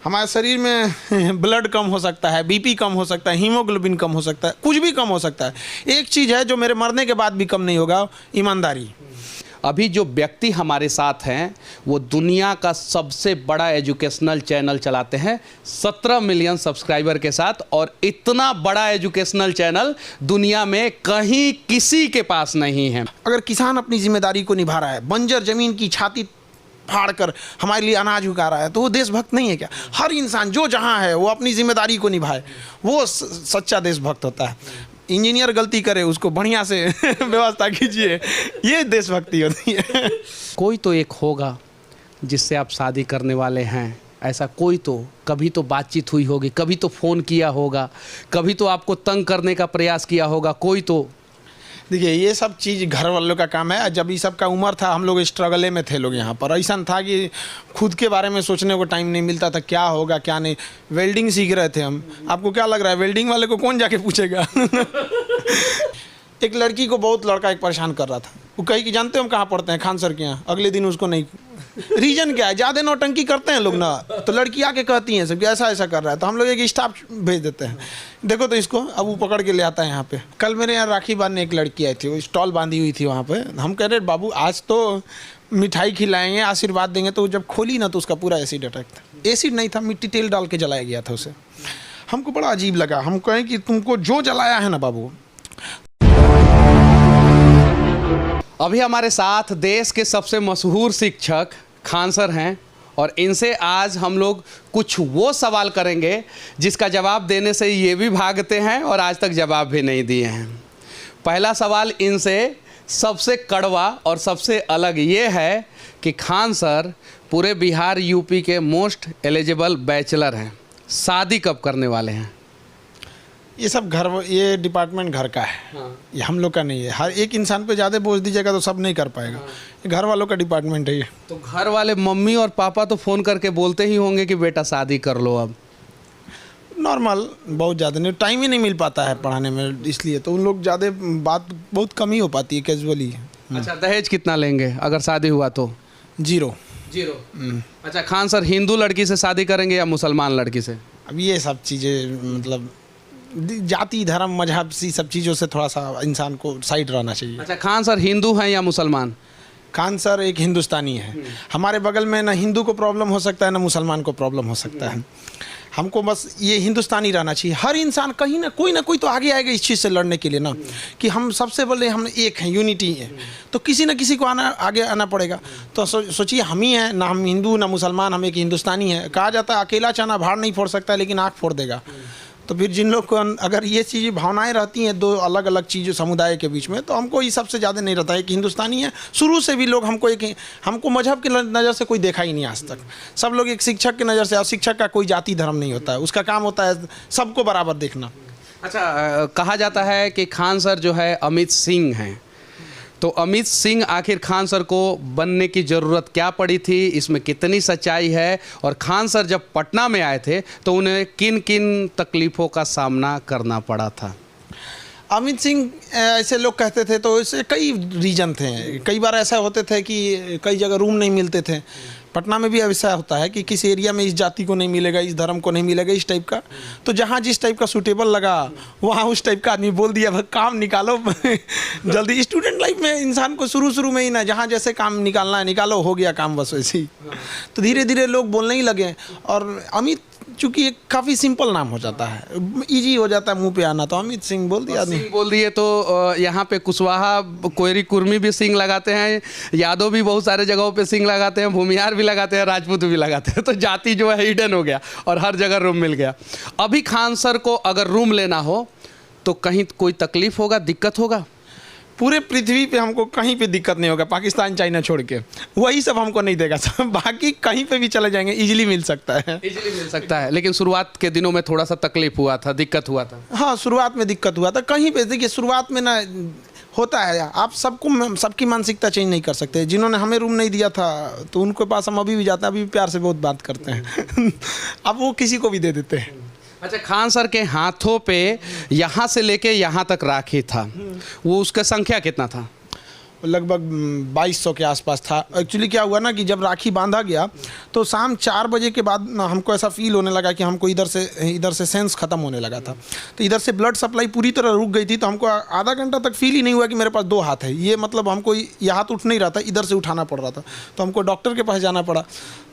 हमारे शरीर में ब्लड कम हो सकता है, बीपी कम हो सकता है, हीमोग्लोबिन कम हो सकता है, कुछ भी कम हो सकता है। एक चीज़ है जो मेरे मरने के बाद भी कम नहीं होगा, ईमानदारी। अभी जो व्यक्ति हमारे साथ हैं वो दुनिया का सबसे बड़ा एजुकेशनल चैनल चलाते हैं 17 मिलियन सब्सक्राइबर के साथ, और इतना बड़ा एजुकेशनल चैनल दुनिया में कहीं किसी के पास नहीं है। अगर किसान अपनी जिम्मेदारी को निभा रहा है, बंजर जमीन की छाती फाड़ कर हमारे लिए अनाज उगा रहा है, तो वो देशभक्त नहीं है क्या? हर इंसान जो जहाँ है वो अपनी जिम्मेदारी को निभाए, वो सच्चा देशभक्त होता है। इंजीनियर गलती करे उसको बढ़िया से व्यवस्था कीजिए, ये देशभक्ति होती है। कोई तो एक होगा जिससे आप शादी करने वाले हैं, ऐसा कोई तो कभी तो बातचीत हुई होगी, कभी तो फ़ोन किया होगा, कभी तो आपको तंग करने का प्रयास किया होगा कोई तो। देखिए ये सब चीज़ घर वालों का काम है। जब ये सब का उम्र था हम लोग स्ट्रगले में थे लोग यहाँ पर। ऐसा था कि खुद के बारे में सोचने को टाइम नहीं मिलता था, क्या होगा क्या नहीं। वेल्डिंग सीख रहे थे हम। आपको क्या लग रहा है वेल्डिंग वाले को कौन जाके पूछेगा? एक लड़की को बहुत लड़का एक परेशान कर रहा था। वो कही कि जानते हो हम कहाँ पढ़ते हैं? खान सर के यहाँ। अगले दिन उसको नहीं। रीजन क्या है? ज़्यादा नौटंकी करते हैं लोग ना, तो लड़की आके कहती हैं सब ऐसा ऐसा कर रहा है, तो हम लोग एक स्टाफ भेज देते हैं, देखो तो इसको। अब वो पकड़ के ले आता है यहाँ पे। कल मेरे यहाँ राखी बांधने एक लड़की आई थी, वो स्टॉल बांधी हुई थी वहाँ पे। हम कह रहे बाबू आज तो मिठाई खिलाएंगे, आशीर्वाद देंगे, तो जब खोली ना तो उसका पूरा एसिड अटैक था। एसिड नहीं था, मिट्टी तेल डाल के जलाया गया था उसे। हमको बड़ा अजीब लगा। हम कहें कि तुमको जो जलाया है ना बाबू। अभी हमारे साथ देश के सबसे मशहूर शिक्षक खान सर हैं, और इनसे आज हम लोग कुछ वो सवाल करेंगे जिसका जवाब देने से ये भी भागते हैं और आज तक जवाब भी नहीं दिए हैं। पहला सवाल इनसे सबसे कड़वा और सबसे अलग ये है कि खान सर पूरे बिहार यूपी के मोस्ट एलिजिबल बैचलर हैं, शादी कब करने वाले हैं? ये सब ये डिपार्टमेंट घर का है। हाँ। ये हम लोग का नहीं है। हर एक इंसान पे ज़्यादा बोझ दीजिएगा तो सब नहीं कर पाएगा। हाँ। ये घर वालों का डिपार्टमेंट है ये। तो घर वाले मम्मी और पापा तो फ़ोन करके बोलते ही होंगे कि बेटा शादी कर लो अब? नॉर्मल, बहुत ज़्यादा नहीं, टाइम ही नहीं मिल पाता है पढ़ाने में, इसलिए तो उन लोग ज़्यादा बात बहुत कम ही हो पाती है, कैजुअली। अच्छा, दहेज कितना लेंगे अगर शादी हुआ तो? 0। अच्छा, खान सर हिंदू लड़की से शादी करेंगे या मुसलमान लड़की से? अब ये सब चीज़ें मतलब जाति धर्म मजहब सी सब चीज़ों से थोड़ा सा इंसान को साइड रहना चाहिए। अच्छा, खान सर हिंदू हैं या मुसलमान? खान सर एक हिंदुस्तानी है। हमारे बगल में ना हिंदू को प्रॉब्लम हो सकता है ना मुसलमान को प्रॉब्लम हो सकता है। हमको बस ये हिंदुस्तानी रहना चाहिए। हर इंसान कहीं ना कोई तो आगे आएगा इस चीज़ से लड़ने के लिए ना, कि हम सबसे पहले हम एक हैं, यूनिटी है, तो किसी न किसी को आगे आना पड़ेगा। तो सोचिए हम ही हैं ना, हम हिंदू ना मुसलमान, हम एक हिंदुस्तानी है। कहा जाता है अकेला चना भाड़ नहीं फोड़ सकता लेकिन आँख फोड़ देगा। तो फिर जिन लोग को अगर ये चीज़ें भावनाएं रहती हैं दो अलग अलग चीज़ों समुदाय के बीच में, तो हमको ये सबसे ज़्यादा नहीं रहता है कि हिंदुस्तानी है। शुरू से भी लोग हमको मजहब की नज़र से कोई देखा ही नहीं आज तक। सब लोग एक शिक्षक की नज़र से, और शिक्षक का कोई जाति धर्म नहीं होता है, उसका काम होता है सबको बराबर देखना। अच्छा, कहा जाता है कि खान सर जो है अमित सिंह हैं, तो अमित सिंह आखिर खान सर को बनने की ज़रूरत क्या पड़ी थी, इसमें कितनी सच्चाई है? और खान सर जब पटना में आए थे तो उन्हें किन किन तकलीफ़ों का सामना करना पड़ा था? अमित सिंह ऐसे लोग कहते थे, तो इससे कई रीजन थे। कई बार ऐसा होते थे कि कई जगह रूम नहीं मिलते थे। पटना में भी ऐसा होता है कि किसी एरिया में इस जाति को नहीं मिलेगा, इस धर्म को नहीं मिलेगा, इस टाइप का। तो जहाँ जिस टाइप का सूटेबल लगा वहाँ उस टाइप का आदमी बोल दिया भाई काम निकालो जल्दी। स्टूडेंट लाइफ में इंसान को शुरू में ही ना जहाँ जैसे काम निकालना है निकालो, हो गया काम बस वैसे ही। तो धीरे धीरे लोग बोलने ही लगे। और अमित चूँकि एक काफ़ी सिंपल नाम हो जाता है, इजी हो जाता है मुंह पे आना, तो अमित सिंह बोल दिया। सिंह बोल दिए तो यहाँ पे कुशवाहा कोयरी कुर्मी भी सिंह लगाते हैं, यादव भी बहुत सारे जगहों पे सिंह लगाते हैं, भूमिहार भी लगाते हैं, राजपूत भी लगाते हैं। तो जाति जो है हिडन हो गया और हर जगह रूम मिल गया। अभी खान सर को अगर रूम लेना हो तो कहीं कोई तकलीफ होगा, दिक्कत होगा? पूरे पृथ्वी पे हमको कहीं पे दिक्कत नहीं होगा, पाकिस्तान चाइना छोड़ के, वही सब हमको नहीं देगा सब। बाकी कहीं पे भी चले जाएंगे, इजीली मिल सकता है। इजीली मिल सकता है, लेकिन शुरुआत के दिनों में थोड़ा सा तकलीफ हुआ था, दिक्कत हुआ था। हाँ, शुरुआत में दिक्कत हुआ था। कहीं पे देखिए शुरुआत में ना होता है, आप सबकी मानसिकता चेंज नहीं कर सकते। जिन्होंने हमें रूम नहीं दिया था तो उनके पास हम अभी भी जाते हैं, अभी भी प्यार से बहुत बात करते हैं अब वो किसी को भी दे देते हैं। अच्छा, खान सर के हाथों पे यहाँ से लेके यहाँ तक राखी था, वो उसका संख्या कितना था? लगभग 2200 के आसपास था। एक्चुअली क्या हुआ ना कि जब राखी बांधा गया तो शाम 4 बजे के बाद ना हमको ऐसा फील होने लगा कि हमको इधर से सेंस ख़त्म होने लगा था। तो इधर से ब्लड सप्लाई पूरी तरह रुक गई थी। तो हमको आधा घंटा तक फील ही नहीं हुआ कि मेरे पास 2 हाथ है। ये मतलब हमको ये हाथ उठ नहीं रहा था, इधर से उठाना पड़ रहा था। तो हमको डॉक्टर के पास जाना पड़ा।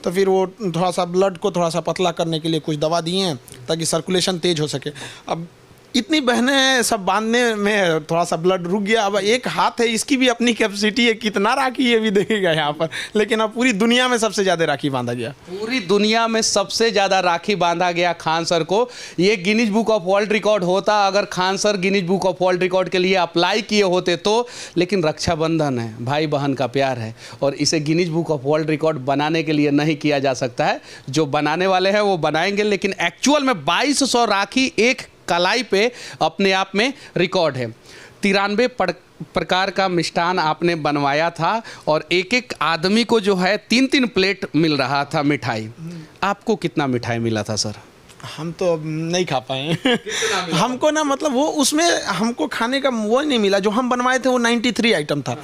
तो फिर वो थोड़ा सा ब्लड को थोड़ा सा पतला करने के लिए कुछ दवा दिए हैं ताकि सर्कुलेशन तेज़ हो सके। अब इतनी बहनें हैं, सब बांधने में थोड़ा सा ब्लड रुक गया। अब एक हाथ है, इसकी भी अपनी कैपेसिटी है, कितना राखी ये भी देखेगा यहाँ पर। लेकिन अब पूरी दुनिया में सबसे ज़्यादा राखी बांधा गया। पूरी दुनिया में सबसे ज़्यादा राखी बांधा गया खान सर को। ये Guinness book of world record होता अगर Khan sir Guinness book of world record के लिए अप्लाई किए होते तो। लेकिन रक्षाबंधन है, भाई बहन का प्यार है, और इसे Guinness book of world record बनाने के लिए नहीं किया जा सकता है। जो बनाने वाले हैं वो बनाएंगे, लेकिन एक्चुअल में 2200 राखी एक कलाई पे अपने आप में रिकॉर्ड है। 93 प्रकार का मिष्ठान आपने बनवाया था और एक एक आदमी को जो है 3-3 प्लेट मिल रहा था मिठाई। आपको कितना मिठाई मिला था सर? हम तो अब नहीं खा पाए हमको ना मतलब वो उसमें हमको खाने का वो नहीं मिला। जो हम बनवाए थे वो 93 आइटम था।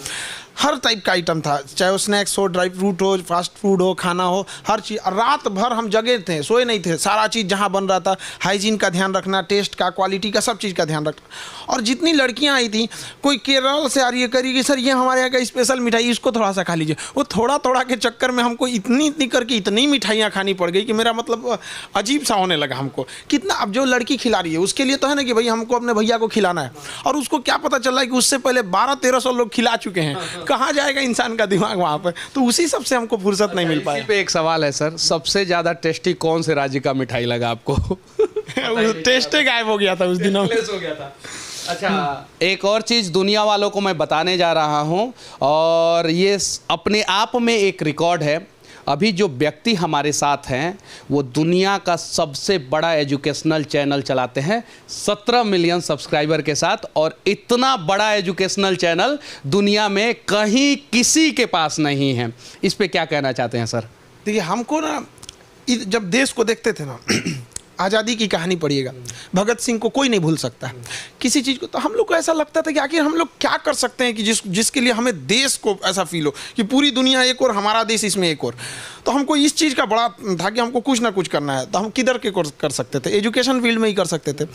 हर टाइप का आइटम था, चाहे वो स्नैक्स हो, ड्राई फ्रूट हो, फास्ट फूड हो, खाना हो, हर चीज़। रात भर हम जगे थे, सोए नहीं थे। सारा चीज़ जहाँ बन रहा था, हाइजीन का ध्यान रखना, टेस्ट का, क्वालिटी का, सब चीज़ का ध्यान रखना। और जितनी लड़कियाँ आई थी, कोई केरल से आ रही है, कह रही है सर ये हमारे यहाँ का स्पेशल मिठाई, इसको थोड़ा सा खा लीजिए। वो थोड़ा थोड़ा के चक्कर में हमको इतनी करके इतनी मिठाइयाँ खानी पड़ गई कि मेरा मतलब अजीब सा होने लगा हमको। कितना अब जो लड़की खिला रही है उसके लिए तो है ना कि भाई हमको अपने भैया को खिलाना है, और उसको क्या पता चल रहा है कि उससे पहले 1200-1300 लोग खिला चुके हैं। कहाँ जाएगा इंसान का दिमाग वहाँ पर? तो उसी सब से हमको फुर्सत नहीं मिल पाया। इसी पे एक सवाल है सर, सबसे ज़्यादा टेस्टी कौन से राज्य का मिठाई लगा आपको? टेस्ट गायब हो गया था उस दिनों में। हो गया था। अच्छा, एक और चीज़ दुनिया वालों को मैं बताने जा रहा हूँ, और ये अपने आप में एक रिकॉर्ड है। अभी जो व्यक्ति हमारे साथ हैं वो दुनिया का सबसे बड़ा एजुकेशनल चैनल चलाते हैं 17 मिलियन सब्सक्राइबर के साथ, और इतना बड़ा एजुकेशनल चैनल दुनिया में कहीं किसी के पास नहीं है। इस पे क्या कहना चाहते हैं सर? देखिए हमको ना जब देश को देखते थे ना आज़ादी की कहानी पढ़िएगा, भगत सिंह को कोई नहीं भूल सकता है, किसी चीज़ को। तो हम लोग को ऐसा लगता था कि आखिर हम लोग क्या कर सकते हैं कि जिसके लिए हमें देश को ऐसा फील हो कि पूरी दुनिया एक और, हमारा देश इसमें एक और। तो हमको इस चीज़ का बड़ा था कि हमको कुछ ना कुछ करना है। तो हम किधर के कर सकते थे? एजुकेशन फील्ड में ही कर सकते थे।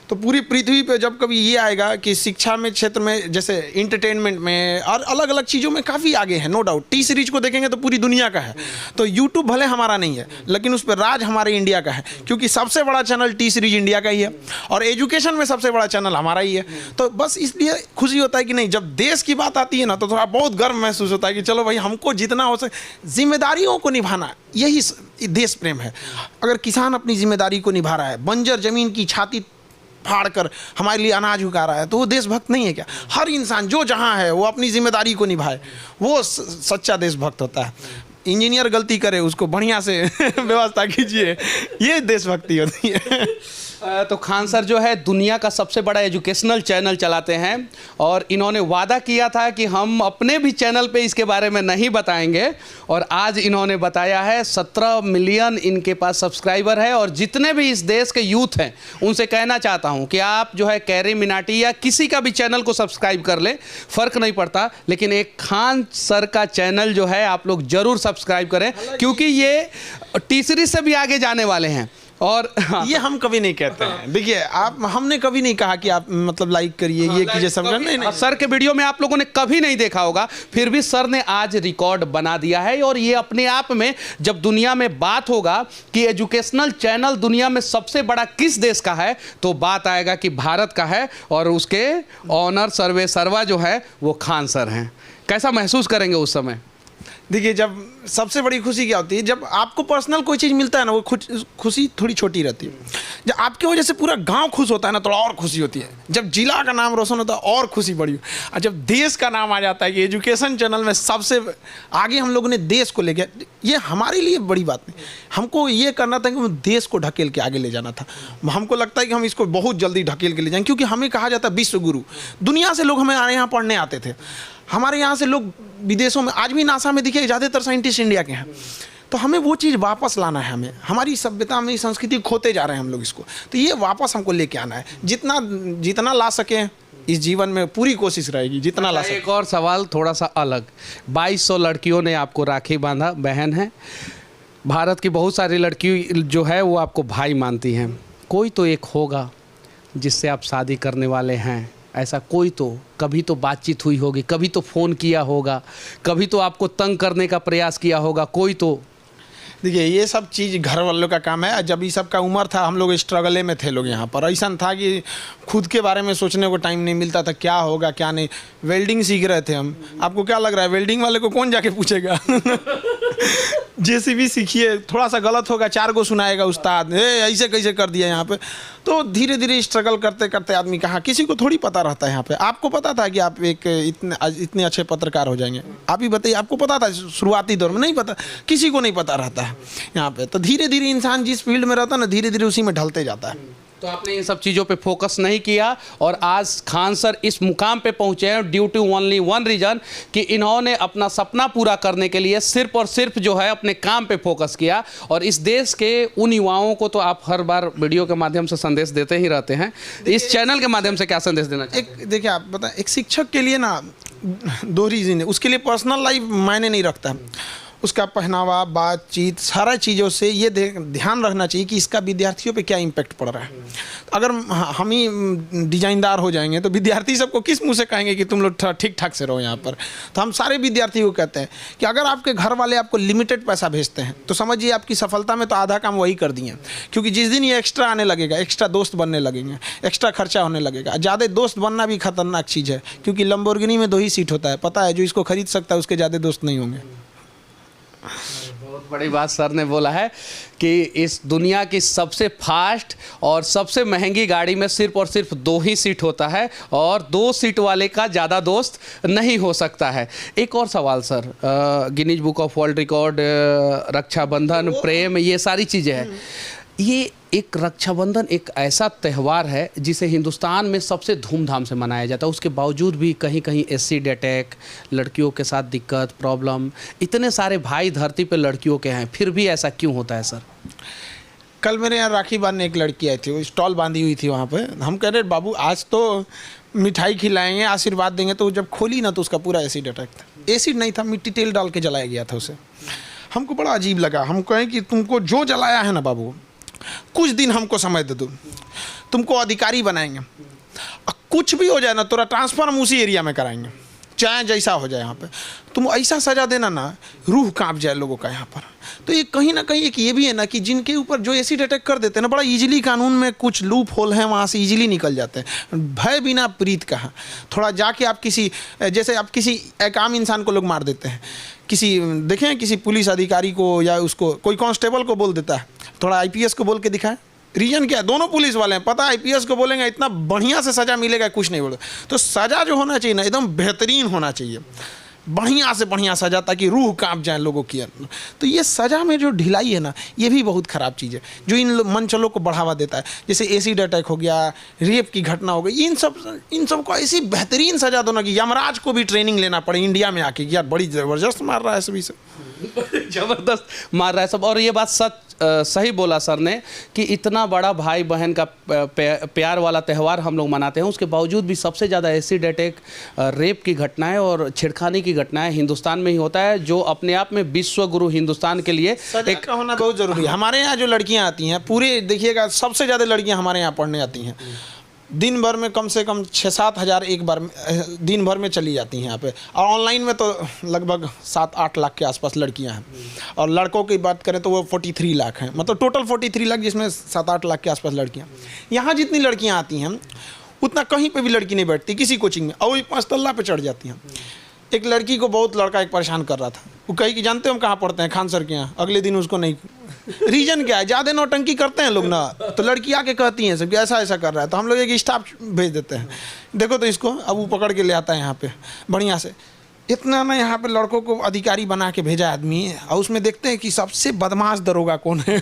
तो पूरी पृथ्वी पे जब कभी ये आएगा कि शिक्षा में क्षेत्र में, जैसे इंटरटेनमेंट में और अलग अलग चीज़ों में काफ़ी आगे है, नो डाउट। टी सीरीज को देखेंगे तो पूरी दुनिया का है। तो यूट्यूब भले हमारा नहीं है, लेकिन उस पर राज हमारे इंडिया का है, क्योंकि सबसे बड़ा चैनल टी सीरीज इंडिया का ही है, और एजुकेशन में सबसे बड़ा चैनल हमारा ही है। तो बस इसलिए खुशी होता है कि नहीं, जब देश की बात आती है ना तो थोड़ा बहुत गर्व महसूस होता है कि चलो भाई हमको जितना हो सके जिम्मेदारियों को निभाना, यही देश प्रेम है। अगर किसान अपनी जिम्मेदारी को निभा रहा है, बंजर जमीन की छाती फाड़ कर हमारे लिए अनाज उगा रहा है, तो वो देशभक्त नहीं है क्या? हर इंसान जो जहाँ है वो अपनी जिम्मेदारी को निभाए, वो सच्चा देशभक्त होता है। इंजीनियर गलती करे उसको बढ़िया से व्यवस्था कीजिए, ये देशभक्ति होती है। तो खान सर जो है दुनिया का सबसे बड़ा एजुकेशनल चैनल चलाते हैं, और इन्होंने वादा किया था कि हम अपने भी चैनल पे इसके बारे में नहीं बताएंगे, और आज इन्होंने बताया है। 17 मिलियन इनके पास सब्सक्राइबर है। और जितने भी इस देश के यूथ हैं उनसे कहना चाहता हूं कि आप जो है कैरी मिनाटी या किसी का भी चैनल को सब्सक्राइब कर ले, फ़र्क नहीं पड़ता, लेकिन एक खान सर का चैनल जो है आप लोग ज़रूर सब्सक्राइब करें, क्योंकि ये टी सीरीज से भी आगे जाने वाले हैं। और ये हम कभी नहीं कहते हैं। देखिए हमने कभी नहीं कहा कि आप मतलब लाइक करिए, ये कीजिए, सब नहीं। सर के वीडियो में आप लोगों ने कभी नहीं देखा होगा, फिर भी सर ने आज रिकॉर्ड बना दिया है। और ये अपने आप में जब दुनिया में बात होगा कि एजुकेशनल चैनल दुनिया में सबसे बड़ा किस देश का है, तो बात आएगा कि भारत का है, और उसके ऑनर सर्वे सर्वा जो है वो खान सर हैं। कैसा महसूस करेंगे उस समय? देखिए जब सबसे बड़ी खुशी क्या होती है, जब आपको पर्सनल कोई चीज़ मिलता है ना, वो खुशी थोड़ी छोटी रहती है। जब आपकी वजह से पूरा गांव खुश होता है ना, थोड़ा और खुशी होती है। जब जिला का नाम रोशन होता है और खुशी बढ़ी। और जब देश का नाम आ जाता है कि एजुकेशन चैनल में सबसे आगे हम लोगों ने देश को ले गया, ये हमारे लिए बड़ी बात नहीं। हमको ये करना था कि देश को ढकेल के आगे ले जाना था। हमको लगता है कि हम इसको बहुत जल्दी ढकेल के ले जाएंगे, क्योंकि हमें कहा जाता है विश्व गुरु। दुनिया से लोग हमारे यहाँ पढ़ने आते थे, हमारे यहाँ से लोग विदेशों में, आज भी नासा में दिखे ज़्यादातर साइंटिस्ट इंडिया के हैं। तो हमें वो चीज़ वापस लाना है। हमें हमारी सभ्यता, हमारी संस्कृति खोते जा रहे हैं हम लोग इसको, तो ये वापस हमको लेके आना है। जितना ला सकें इस जीवन में पूरी कोशिश रहेगी जितना ला सकते। एक और सवाल थोड़ा सा अलग, 2200 लड़कियों ने आपको राखी बांधा, बहन है। भारत की बहुत सारी लड़की जो है वो आपको भाई मानती हैं, कोई तो एक होगा जिससे आप शादी करने वाले हैं, ऐसा कोई तो, कभी तो बातचीत हुई होगी, कभी तो फ़ोन किया होगा, कभी तो आपको तंग करने का प्रयास किया होगा, कोई तो। देखिए ये सब चीज़ घर वालों का काम है। जब ये सब का उम्र था हम लोग स्ट्रगले में थे लोग यहाँ पर, ऐसा था कि खुद के बारे में सोचने को टाइम नहीं मिलता था, क्या होगा क्या नहीं। वेल्डिंग सीख रहे थे हम, आपको क्या लग रहा है वेल्डिंग वाले को कौन जाके पूछेगा जेसीबी सीखिए, थोड़ा सा गलत होगा 4 को सुनाएगा उस्ताद, ऐसे कैसे कर दिया यहाँ पे। तो धीरे धीरे स्ट्रगल करते करते आदमी कहाँ, किसी को थोड़ी पता रहता है यहाँ पे। आपको पता था कि आप एक इतने अच्छे पत्रकार हो जाएंगे? आप ही बताइए, आपको पता था शुरुआती दौर में? नहीं पता, किसी को नहीं पता रहता है यहाँ पे। तो धीरे धीरे इंसान जिस फील्ड में रहता है ना, धीरे धीरे उसी में ढलते जाता है। तो आपने इन सब चीज़ों पे फोकस नहीं किया और आज खान सर इस मुकाम पे पहुंचे हैं due to only one reason कि इन्होंने अपना सपना पूरा करने के लिए सिर्फ और सिर्फ जो है अपने काम पे फोकस किया। और इस देश के उन युवाओं को तो आप हर बार वीडियो के माध्यम से संदेश देते ही रहते हैं, इस चैनल के माध्यम से क्या संदेश देना चाहिए? एक देखिए, आप बताएं, एक शिक्षक के लिए ना 2 रीज़न है। उसके लिए पर्सनल लाइफ मायने नहीं रखता, उसका पहनावा, बातचीत, सारा चीज़ों से ये ध्यान रखना चाहिए कि इसका विद्यार्थियों पे क्या इम्पैक्ट पड़ रहा है। अगर हम ही डिजाइनदार हो जाएंगे तो विद्यार्थी सबको किस मुंह से कहेंगे कि तुम लोग ठीक ठाक से रहो यहाँ पर। तो हम सारे विद्यार्थियों को कहते हैं कि अगर आपके घर वाले आपको लिमिटेड पैसा भेजते हैं तो समझिए आपकी सफलता में तो आधा काम वही कर दिए। क्योंकि जिस दिन ये एक्स्ट्रा आने लगेगा, एक्स्ट्रा दोस्त बनने लगेंगे, एक्स्ट्रा खर्चा होने लगेगा। ज़्यादा दोस्त बनना भी खतरनाक चीज़ है, क्योंकि लंबोर्गिनी में 2 ही सीट होता है, पता है, जो इसको खरीद सकता है उसके ज़्यादा दोस्त नहीं होंगे। बहुत बड़ी बात सर ने बोला है कि इस दुनिया की सबसे फास्ट और सबसे महंगी गाड़ी में सिर्फ और सिर्फ 2 ही सीट होता है और 2 सीट वाले का ज़्यादा दोस्त नहीं हो सकता है। एक और सवाल sir, Guinness book of world record, Rakshabandhan, प्रेम, ये सारी चीज़ें हैं। ये एक रक्षाबंधन एक ऐसा त्यौहार है जिसे हिंदुस्तान में सबसे धूमधाम से मनाया जाता है, उसके बावजूद भी कहीं कहीं एसिड अटैक, लड़कियों के साथ दिक्कत, प्रॉब्लम, इतने सारे भाई धरती पे लड़कियों के हैं, फिर भी ऐसा क्यों होता है सर? कल मेरे यहाँ राखी बांधने एक लड़की आई थी, वो स्टॉल बांधी हुई थी वहाँ पे। हम कह रहे बाबू आज तो मिठाई खिलाएंगे, आशीर्वाद देंगे, तो जब खोली ना तो उसका पूरा एसिड अटैक था। एसिड नहीं था, मिट्टी तेल डाल के जलाया गया था उसे। हमको बड़ा अजीब लगा। हम कहें कि तुमको जो जलाया है ना बाबू, कुछ दिन हमको समय दे दो, तुमको अधिकारी बनाएंगे, कुछ भी हो जाए ना तोरा ट्रांसफर हम उसी एरिया में कराएंगे, चाहे जैसा हो जाए। यहाँ पे तुम ऐसा सजा देना ना, रूह कांप जाए लोगों का यहाँ पर। तो ये कहीं ना कहीं एक ये भी है ना कि जिनके ऊपर जो एसिड अटैक कर देते हैं ना, बड़ा इजीली कानून में कुछ लूप होल है, वहाँ से इजीली निकल जाते हैं। भय बिना प्रीत कहा। थोड़ा जाके आप किसी, जैसे आप किसी एक आम इंसान को लोग मार देते हैं, किसी देखें किसी पुलिस अधिकारी को या उसको कोई कांस्टेबल को बोल देता है, थोड़ा आईपीएस को बोल के दिखाएं। रीजन क्या है? दोनों पुलिस वाले हैं, पता है आईपीएस को बोलेंगे इतना बढ़िया से सज़ा मिलेगा, कुछ नहीं बोले। तो सज़ा जो होना चाहिए ना एकदम बेहतरीन होना चाहिए, बढ़िया से बढ़िया सज़ा, ताकि रूह कांप जाए लोगों की। तो ये सज़ा में जो ढिलाई है ना, ये भी बहुत ख़राब चीज़ है, जो इन मंचलों को बढ़ावा देता है। जैसे एसिड अटैक हो गया, रेप की घटना हो गई, इन सब को ऐसी बेहतरीन सज़ा दो ना कि यमराज को भी ट्रेनिंग लेना पड़े इंडिया में आके, यार बड़ी ज़बरदस्त मार रहा है सभी से। जबरदस्त मार रहा है सब। और ये बात सच सही बोला सर ने कि इतना बड़ा भाई बहन का प्यार वाला त्यौहार हम लोग मनाते हैं, उसके बावजूद भी सबसे ज़्यादा एसिड अटैक, रेप की घटनाएं और छेड़खानी की घटनाएं हिंदुस्तान में ही होता है, जो अपने आप में विश्व गुरु हिंदुस्तान के लिए एक का होना बहुत ज़रूरी है। हमारे यहाँ जो लड़कियाँ आती हैं, पूरे देखिएगा सबसे ज़्यादा लड़कियाँ हमारे यहाँ पढ़ने आती हैं। दिन भर में कम से कम 6-7 हज़ार एक बार दिन भर में चली जाती हैं यहाँ पे। और ऑनलाइन में तो लगभग 7-8 लाख के आसपास लड़कियाँ हैं। और लड़कों की बात करें तो वो 43 लाख हैं, मतलब टोटल 43 लाख, जिसमें 7-8 लाख के आसपास लड़कियाँ। यहाँ जितनी लड़कियाँ आती हैं उतना कहीं पे भी लड़की नहीं बैठती किसी कोचिंग में, और 5 तल्ला पे चढ़ जाती हैं। एक लड़की को बहुत लड़का एक परेशान कर रहा था, वो कही कि जानते हो हम कहाँ पढ़ते हैं? खान सर के यहाँ। अगले दिन उसको नहीं। रीजन क्या है? ज़्यादा नौटंकी करते हैं लोग ना, तो लड़की आके कहती हैं सब कि ऐसा ऐसा कर रहा है, तो हम लोग एक स्टाफ भेज देते हैं, देखो तो इसको। अब वो पकड़ के ले आता है यहाँ पे बढ़िया से। इतना ना यहाँ पे लड़कों को अधिकारी बना के भेजा आदमी, और उसमें देखते हैं कि सबसे बदमाश दरोगा कौन है।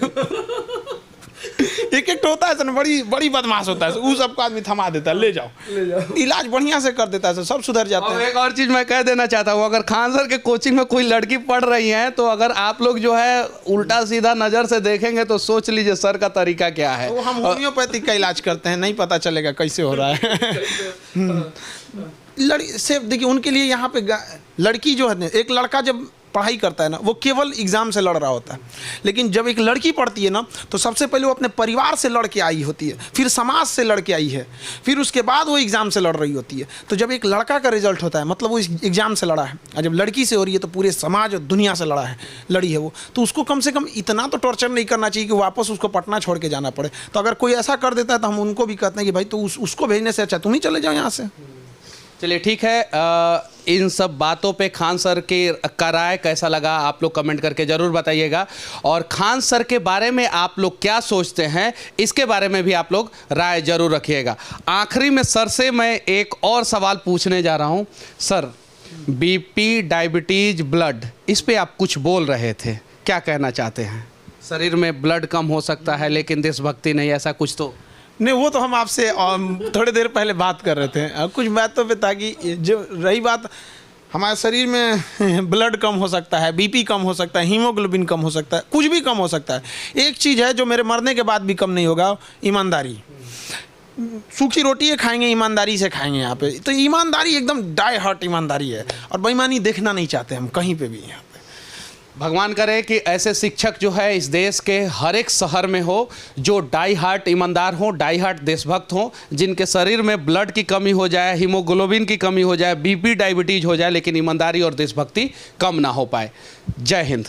एक होता है सर, बड़ी बड़ी बदमाश होता है, वो सबको आदमी थमा देता है, ले जाओ इलाज बढ़िया से कर देता है सर, सब सुधर जाते और हैं। एक और चीज़ मैं कह देना चाहता हूँ, अगर खान सर के कोचिंग में कोई लड़की पढ़ रही है तो अगर आप लोग जो है उल्टा सीधा नज़र से देखेंगे तो सोच लीजिए सर का तरीका क्या है। तो हम होम्योपैथिक का इलाज करते हैं, नहीं पता चलेगा कैसे हो रहा है। लड़की से देखिए, उनके लिए यहाँ पे लड़की जो है, एक लड़का जब पढ़ाई करता है ना, वो केवल एग्जाम से लड़ रहा होता है, लेकिन जब एक लड़की पढ़ती है ना, तो सबसे पहले वो अपने परिवार से लड़ के आई होती है, फिर समाज से लड़ के आई है, फिर उसके बाद वो एग्जाम से लड़ रही होती है। तो जब एक लड़का का रिजल्ट होता है, मतलब वो एग्जाम से लड़ा है, और जब लड़की से हो रही है तो पूरे समाज और दुनिया से लड़ी है वो, तो उसको कम से कम इतना तो टॉर्चर नहीं करना चाहिए कि वापस उसको पटना छोड़ के जाना पड़े। तो अगर कोई ऐसा कर देता है तो हम उनको भी कहते हैं कि भाई तो उसको भेजने से अच्छा तुम ही चले जाओ यहाँ से। चलिए ठीक है, इन सब बातों पे खान सर का राय कैसा लगा आप लोग कमेंट करके ज़रूर बताइएगा, और खान सर के बारे में आप लोग क्या सोचते हैं इसके बारे में भी आप लोग राय ज़रूर रखिएगा। आखिरी में सर से मैं एक और सवाल पूछने जा रहा हूँ। सर, बीपी, डायबिटीज, ब्लड, इस पे आप कुछ बोल रहे थे, क्या कहना चाहते हैं? शरीर में ब्लड कम हो सकता है लेकिन देशभक्ति नहीं, ऐसा कुछ तो नहीं, वो तो हम आपसे थोड़ी देर पहले बात कर रहे थे कुछ बातों पे, ताकि जो रही बात हमारे शरीर में ब्लड कम हो सकता है, बीपी कम हो सकता है, हीमोग्लोबिन कम हो सकता है, कुछ भी कम हो सकता है। एक चीज़ है जो मेरे मरने के बाद भी कम नहीं होगा, ईमानदारी। सूखी रोटी खाएंगे, ईमानदारी से खाएंगे यहाँ पे, तो ईमानदारी एकदम डाई हार्ट ईमानदारी है, और बेईमानी देखना नहीं चाहते हम कहीं पे भी। यहाँ पे भगवान करे कि ऐसे शिक्षक जो है इस देश के हर एक शहर में हो, जो डाई हार्ट ईमानदार हो, डाई हार्ट देशभक्त हो, जिनके शरीर में ब्लड की कमी हो जाए, हीमोग्लोबिन की कमी हो जाए, बीपी, डायबिटीज हो जाए, लेकिन ईमानदारी और देशभक्ति कम ना हो पाए। जय हिंद।